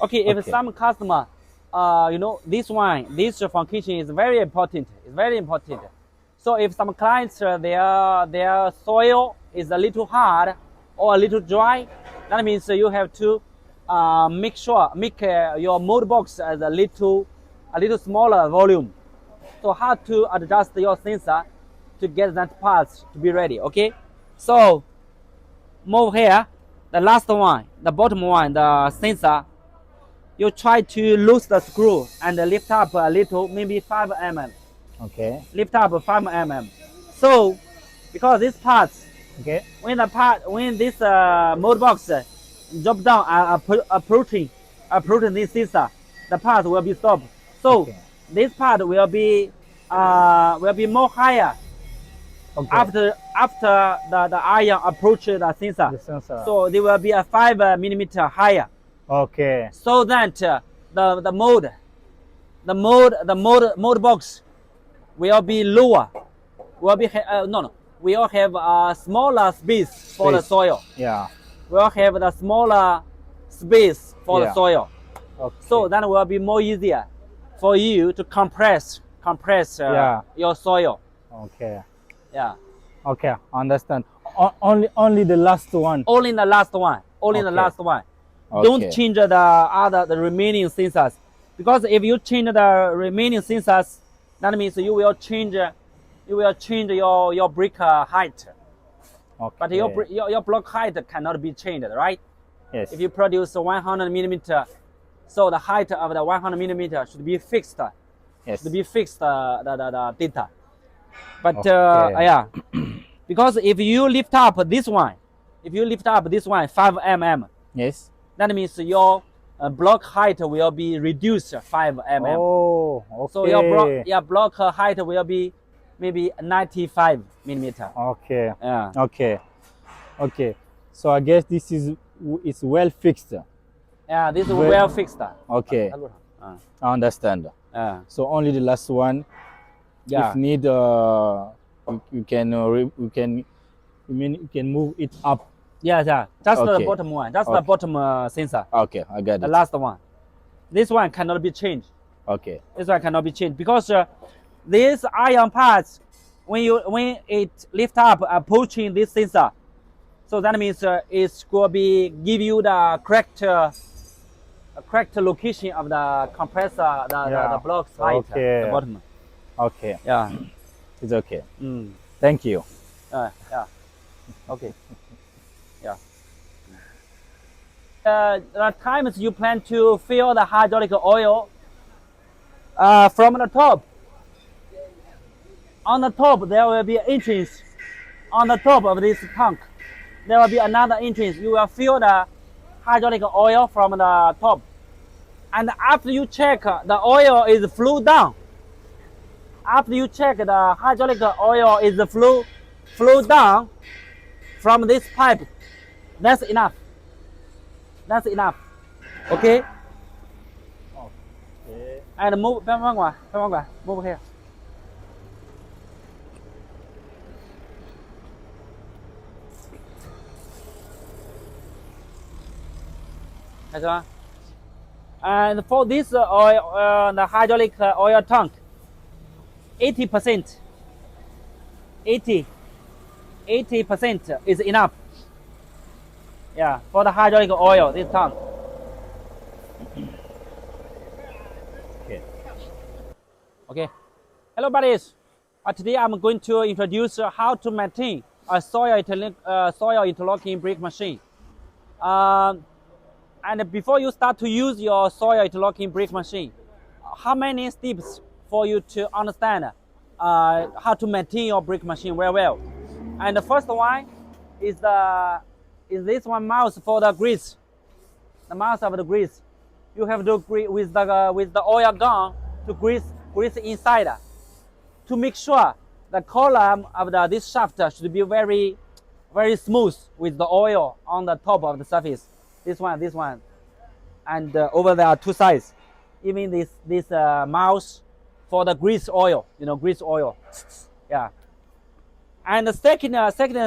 Okay, if Okay. some customer, this one, this function is very important. It's very important. So if some clients their soil is a little hard or a little dry, that means you have to make your mold box as a little smaller volume. So how to adjust your sensor to get that parts to be ready. Okay, so move here, the last one, the bottom one, the sensor. You try to lose the screw and lift up a little, maybe 5 mm. Okay. Lift up 5 mm. So, because this part, Okay. when this mold box drop down approaching this sensor, the part will be stopped. So Okay. this part will be more higher Okay. after the iron approach the sensor. The sensor. So they will be a 5 millimeter higher. Okay. So that the mold box will be lower. We'll have a smaller space for the soil. Yeah. We'll have the smaller space for the Yeah. soil. Okay. So that will be more easier for you to compress Yeah. your soil. Okay. Yeah. Okay. Understand. Only the last one. Only the last one. Only the Okay. last one. Okay. Don't change the remaining sensors, because if you change the remaining sensors, that means you will change your brick height. Okay. But your block height cannot be changed, right? Yes. If you produce 100 millimeter, so the height of the 100 millimeter should be fixed. Yes. Should be fixed the data. But Okay. yeah, because if you lift up this one 5 mm, Yes. that means your block height will be reduced 5 mm. Oh. Okay. So your block height will be maybe 95 millimeter. Okay. Yeah. Okay. Okay. So I guess it's well fixed. Yeah, this is Well- well fixed. Okay. I understand. So only the last one. Yeah. If need, you can you can move it up. Yeah. Just the Okay. bottom one. Just the Okay. bottom sensor. Okay, I got The it. last one. This one cannot be changed. Okay. This one cannot be changed because these iron parts, when it lift up approaching this sensor, so that means it's going to give you the correct location of the compressor, the block's height, Okay. the bottom. Okay. Yeah. It's okay. Mm. Thank you. Yeah. Okay. Yeah. At times you plan to fill the hydraulic oil from the top. On the top there will be an entrance. On the top of this tank, there will be another entrance. You will fill the hydraulic oil from the top. And after you check the oil is flow down. After you check the hydraulic oil is flow down from this pipe, that's enough. That's enough. Okay? Okay. And move, move here. And for this oil, the hydraulic oil tank, 80% is enough. Yeah, for the hydraulic oil, this tank. Okay. Hello, buddies. Today I'm going to introduce how to maintain a soil interlocking brake machine. And before you start to use your soil interlocking brake machine, how many steps for you to understand how to maintain your brake machine very well? And the first one is this one mouse for the grease. The mouse of the grease. You have to with the oil gun to grease inside to make sure the column of this shaft should be very smooth with the oil on the top of the surface. This one, and over there are two sides. Even this mouse for the grease oil, grease oil. Yeah. And the second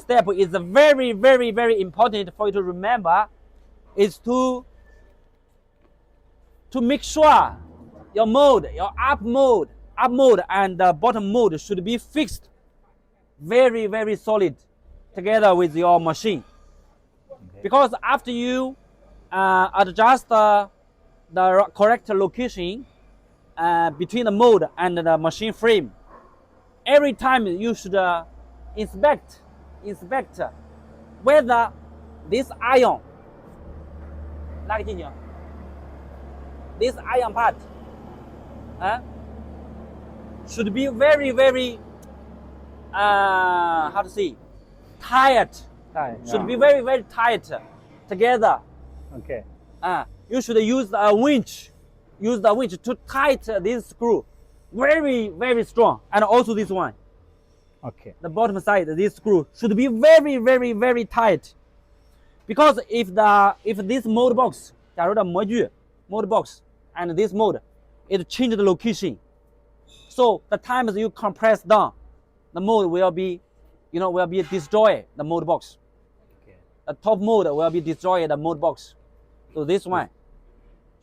step is very important for you to remember, is to to make sure your mode, your up mode and the bottom mode should be fixed very, very solid together with your machine. Okay. Because after you adjust the correct location between the mode and the machine frame, every time you should inspect whether this iron, this iron part should be very, very how to say, tight. Should be very, very tight together. Okay. You should use a winch. Use the winch to tight this screw. Very, very strong. And also this one. Okay. The bottom side, this screw should be very, very, very tight. Because if this mode box, 假如的模具 mode box and this mode, it change the location. So the times you compress down, the mode will be, will be destroyed, the mode box. Okay. The top mode will be destroyed, the mode box. So this one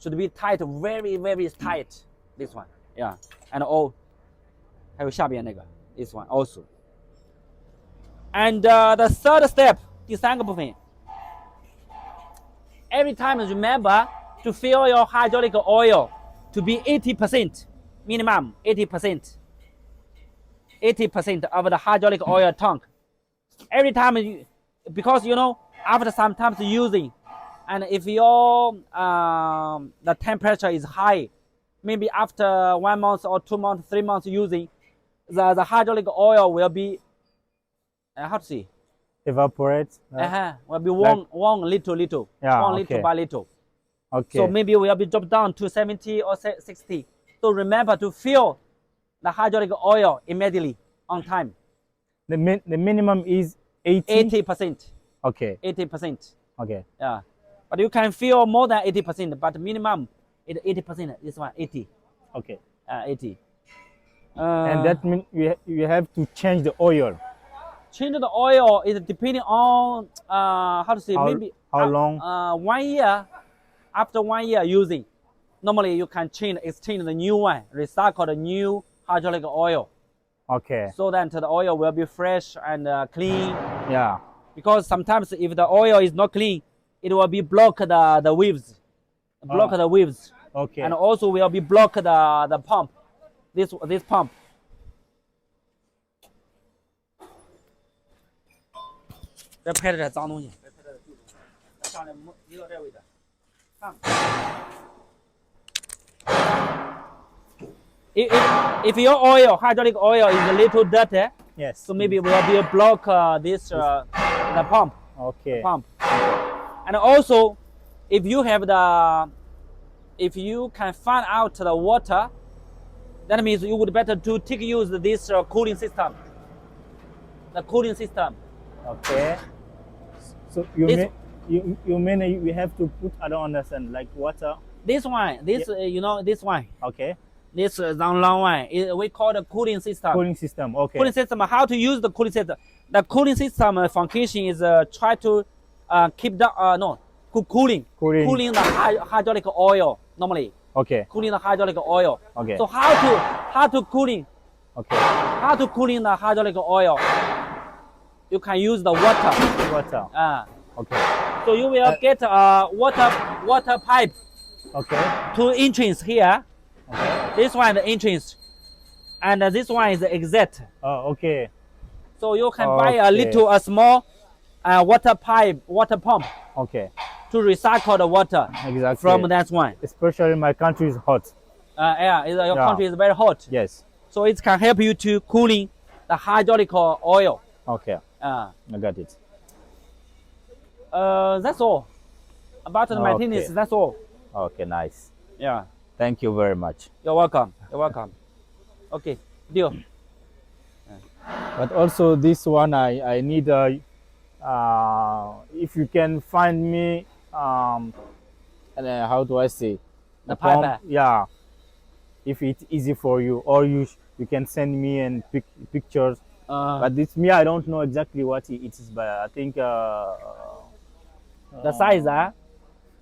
should be tight, very, very tight. This one, yeah. And all, 还有下边那个 this one also. And the third step, 第三个部分 every time remember to fill your hydraulic oil to be 80%, minimum 80%. 80% of the hydraulic oil tank. Every time, because after sometimes using, and if your the temperature is high, maybe after 1 month or 2 months, 3 months using, the hydraulic oil will be how to say? Evaporate. Will be warm little. Yeah, warm okay. little by little. Okay. So maybe will be dropped down to 70 or 60. So remember to fill the hydraulic oil immediately on time. The minimum is 80%. Okay. 80%. Okay. Yeah. But you can fill more than 80%, but minimum is 80%. This one, 80. Okay. 80. And that means you have to change the oil. Change the oil is depending on how to say, maybe how long? 1 year. After 1 year using, normally you can exchange the new one, recycle the new hydraulic oil. Okay. So that the oil will be fresh and clean. Yeah. Because sometimes if the oil is not clean, it will be block the waves. Block the waves. Okay. And also will be block the pump. This pump. 别拍着这脏东西，别拍着地上，上来移到这位置，看。If your oil, hydraulic oil, is a little dirty, Yes. so maybe will be block this the pump. Okay. Pump. And also, if you can find out the water, that means you would better to use this cooling system. The cooling system. Okay. So you mean we have to put, I don't understand, like water? This one, this one. Okay. This long one, we call the cooling system. Cooling system. Okay. Cooling system. How to use the cooling system? The cooling system function is try to keep the cooling the hydraulic oil normally. Okay. Cooling the hydraulic oil. Okay. So how to cooling? Okay. How to cooling the hydraulic oil? You can use the water. Water. Okay. So you will get a water pipe. Okay. 2 inches here. Okay. This one the entrance, and this one is the exit. Oh, okay. So you can buy a small water pump Okay. to recycle the water Exactly. from that one. Especially my country is hot. Your country is very hot. Yes. So it can help you to cooling the hydraulic oil. Okay. I got it. That's all. About the maintenance, that's all. Okay, nice. Yeah. Thank you very much. You're welcome. You're welcome. Okay, deal. But also this one, I need if you can find me and how do I say The pipe. pump, yeah. If it's easy for you, or you can send me and pictures. But this me, I don't know exactly what it is, but I think the size,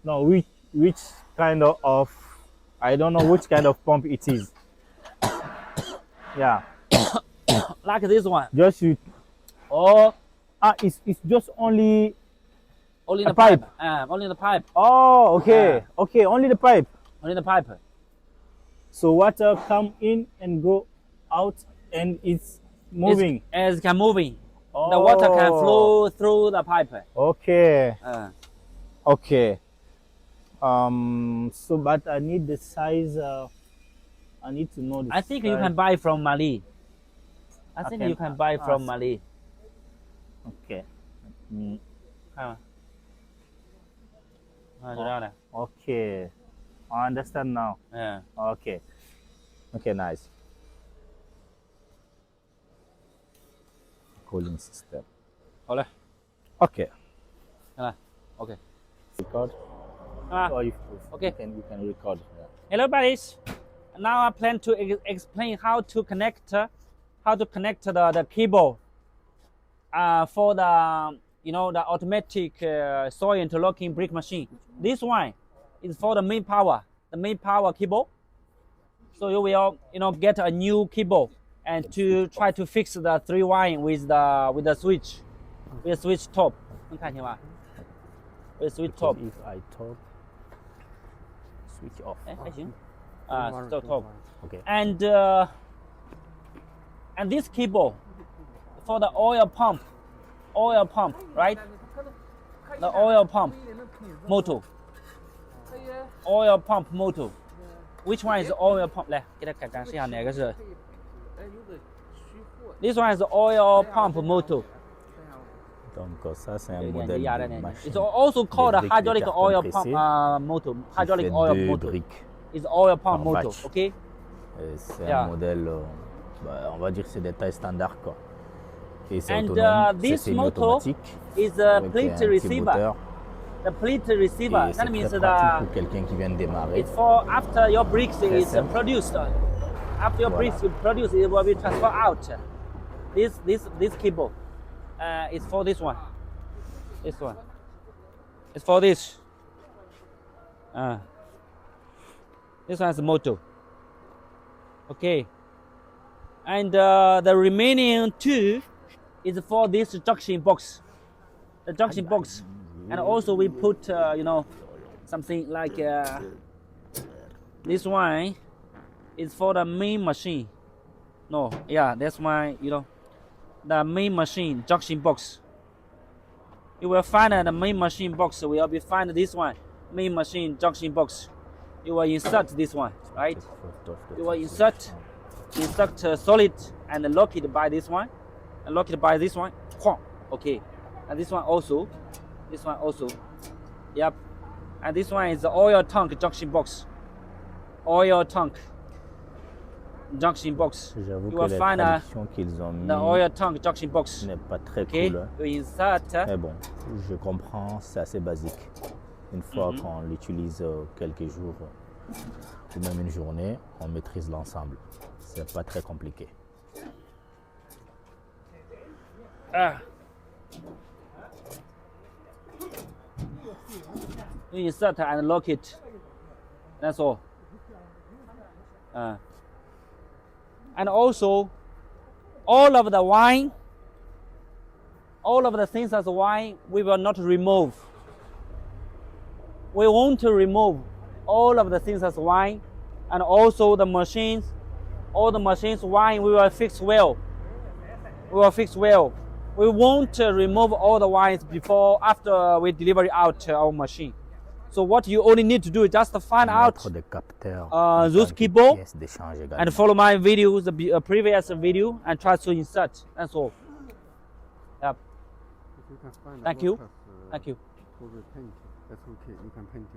no, which kind of I don't know which kind of pump it is. Yeah, like this one. just you. Or It's just only. only A the pipe. pipe. Only the pipe. Oh, okay, okay, only the pipe. Only the pipe. So water come in and go out, and it's moving. It's can moving. The water can Oh. flow through the pipe. Okay, Uh, okay. So but I need the size. I need to know the I think size. you can buy from Mali. I think can you can buy from ask. Mali. Okay. Mm, 看吗？啊，就这样的。 okay. I understand now. 嗯， Okay. Okay, nice. Cooling system. 好嘞， Okay. 看来 OK， Record. 啊 Or you Okay. you can record. Yeah. Hello, buddies. Now I plan to explain how to connect the cable for the the automatic soil interlocking brick machine. This one is for the main power cable. So you will get a new cable and to try to fix the 3 wire with the switch top. 能看清吧？ With switch top. If I talk, switch off. 哎，还行。still top. Okay. And this cable for the oil pump, right? The oil pump motor. Oil pump motor. Which one is the oil pump? 来，给大家展示一下哪个是。This one is the oil pump motor. Donc ça c'est un 有点 modèle 压在 de 那里。 machine. It's also called a Des briques de hydraulic carton oil pressé pump motor. qui Hydraulic fait oil 2 motor. briques. It's oil pump par motor. batch. Okay. Et c'est Yeah. un modèle, on va dire que c'est des tailles standards quoi. Et c'est And autonome, c'est this motor semi-automatique. is a avec un plate petit receiver. moteur. The plate receiver. Et That c'est means très pratique the pour quelqu'un qui vient de démarrer. it's for after your bricks is simple. produced. After your Voilà. bricks is produced, it will be transferred out. This cable is for this one. This one. It's for this. This one is the motor. Okay. And the remaining 2 is for this junction box. The junction box. And also we put something like this one is for the main machine. No, yeah, that's my the main machine junction box. You will find the main machine box. We will be find this one main machine junction box. You will insert this one, right? You will insert solid and lock it by this one, and lock it by this one. Okay, and this one also. Yep. And this one is the oil tank junction box. Oil tank junction box. J'avoue You que will les find traductions qu'ils ont mis the oil tank junction box. n'est pas très Okay, cool. Hein. you insert. Mais bon, je comprends, c'est assez basique. Une fois qu'on l'utilise quelques jours ou même une journée, on maîtrise l'ensemble. C'est pas très compliqué. You insert and lock it. That's all. And also, all of the wine, all of the things as wine, we will not remove. We want to remove all of the things as wine, and also the machines, all the machines wine we will fix well. We will fix well. We won't remove all the wines after we deliver it out our machine. So what you only need to do is just find out Mettre des capteurs, those des cable pièces d'échange également. and follow my video, the previous video, and try to insert. That's all. Yep. If you can find a Thank you. lotus, Thank you. for the paint, that's okay. You can paint it.